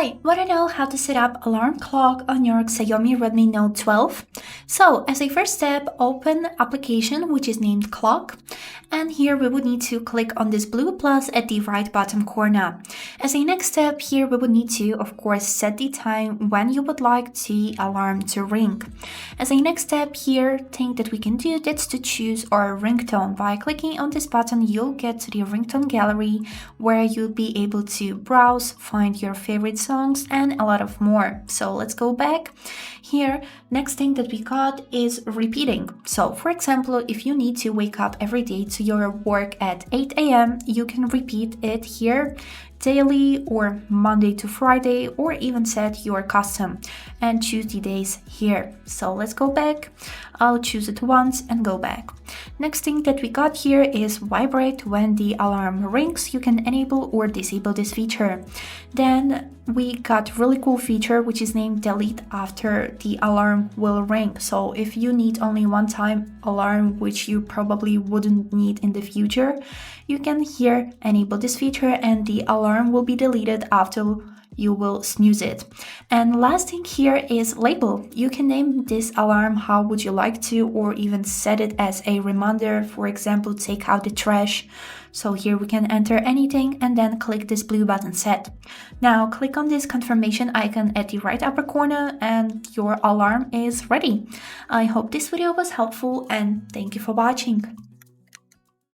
Hi, wanna know how to set up alarm clock on your Xiaomi Redmi Note 12? So, as a first step, open application which is named Clock, and here we would need to click on this blue plus at the right bottom corner. As a next step, here we would need to, of course, set the time when you would like the alarm to ring. As a next step here, thing that we can do that's to choose our ringtone. By clicking on this button, you'll get to the ringtone gallery where you'll be able to browse, find your favorite songs and a lot of more. So let's go back. Here, next thing that we got is repeating. So for example, if you need to wake up every day to your work at 8 a.m., you can repeat it here daily or Monday to Friday, or even set your custom and choose the days here. So let's go back. I'll choose it once and go back. Next thing that we got here is vibrate. When the alarm rings, you can enable or disable this feature. Then we got really cool feature which is named delete after the alarm will ring. So if you need only one time alarm, which you probably wouldn't need in the future, you can here enable this feature and the alarm will be deleted after you will snooze it. And last thing here is label. You can name this alarm how would you like to, or even set it as a reminder. For example, take out the trash. So here we can enter anything and then click this blue button set. Now click on this confirmation icon at the right upper corner and your alarm is ready. I hope this video was helpful and thank you for watching.